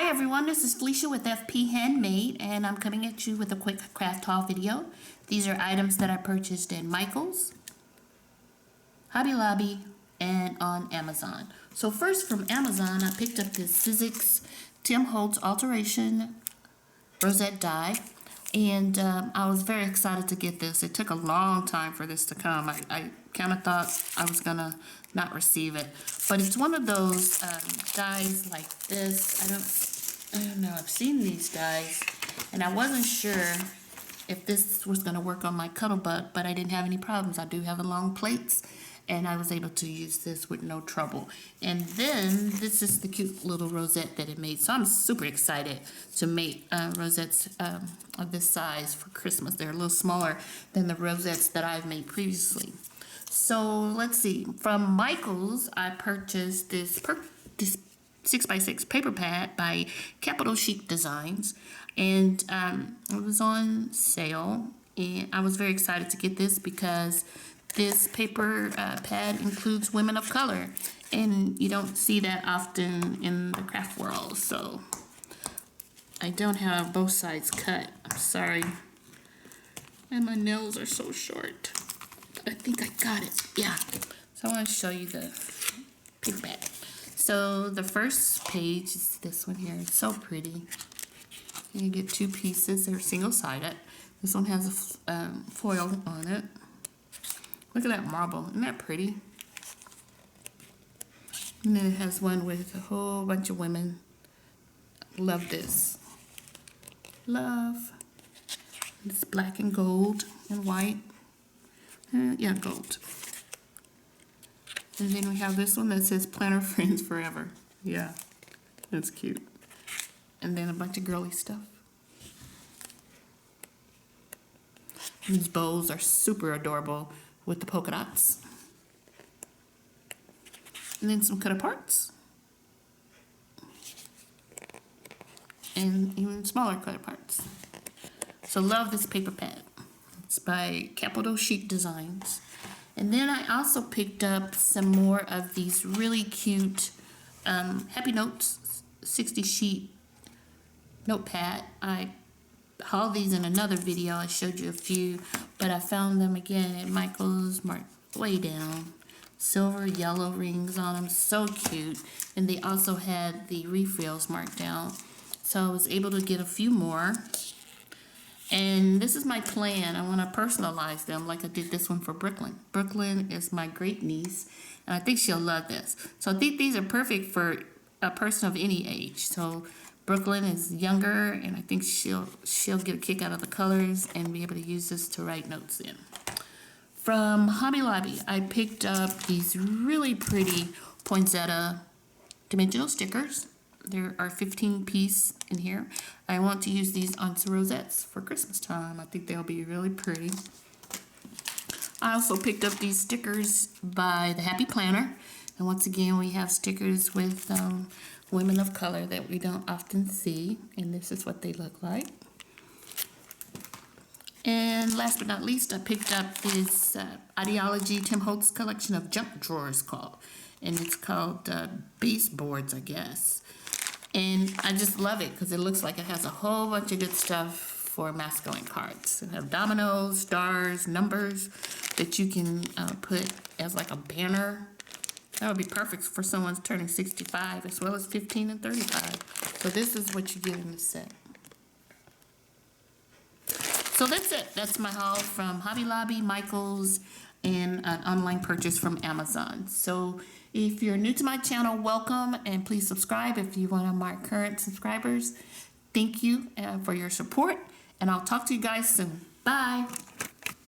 Hi everyone, this is Felicia with FP Handmade, and I'm coming at you with a quick craft haul video. These are items that I purchased in Michael's, Hobby Lobby, and on Amazon. So first from Amazon, I picked up this Sizzix Tim Holtz Alteration Rosette die, and I was very excited to get this. It took a long time for this to come. I kind of thought I was gonna not receive it, but it's one of those dies like this. I don't know, I've seen these dies, and I wasn't sure if this was gonna work on my Cuddlebug, but I didn't have any problems. I do have long plates, and I was able to use this with no trouble. And then this is the cute little rosette that it made. So I'm super excited to make rosettes of this size for Christmas. They're a little smaller than the rosettes that I've made previously. So let's see, from Michael's, I purchased this 6x6 paper pad by Capital Chic Designs, and it was on sale, and I was very excited to get this because this paper pad includes women of color, and you don't see that often in the craft world. So I don't have both sides cut, I'm sorry, and my nails are so short. I think I got it, yeah. So I want to show you the paper pad. So the first page is this one here. It's so pretty. You get two pieces. They're single-sided. This one has a foil on it. Look at that marble. Isn't that pretty? And then it has one with a whole bunch of women. Love this. Love. It's black and gold and white. Yeah, gold. And then we have this one that says Planner Friends Forever. Yeah, that's cute. And then a bunch of girly stuff. These bows are super adorable with the polka dots. And then some cut aparts. And even smaller cut aparts. So love this paper pad. It's by Capital Chic Designs. And then I also picked up some more of these really cute Happy Notes 60 sheet notepad. I hauled these in another video. I showed you a few, but I found them again at Michael's, marked way down. Silver, yellow rings on them, so cute. And they also had the refills marked down. So I was able to get a few more. And this is my plan. I want to personalize them like I did this one for Brooklyn. Brooklyn is my great niece, and I think she'll love this. So I think these are perfect for a person of any age. So Brooklyn is younger, and I think she'll get a kick out of the colors and be able to use this to write notes in. From Hobby Lobby, I picked up these really pretty poinsettia dimensional stickers. There are 15 pieces in here. I want to use these on some rosettes for Christmas time. I think they'll be really pretty. I also picked up these stickers by the Happy Planner. And once again, we have stickers with women of color that we don't often see. And this is what they look like. And last but not least, I picked up this Ideology Tim Holtz collection of junk drawers and it's called baseboards, I guess. And I just love it because it looks like it has a whole bunch of good stuff for masculine cards. It has dominoes, stars, numbers that you can put as like a banner. That would be perfect for someone's turning 65 as well as 15 and 35. So this is what you get in the set. So that's it. That's my haul from Hobby Lobby, Michael's, and an online purchase from Amazon. So if you're new to my channel, welcome, and please subscribe if you want to mark current subscribers. Thank you for your support, and I'll talk to you guys soon. Bye.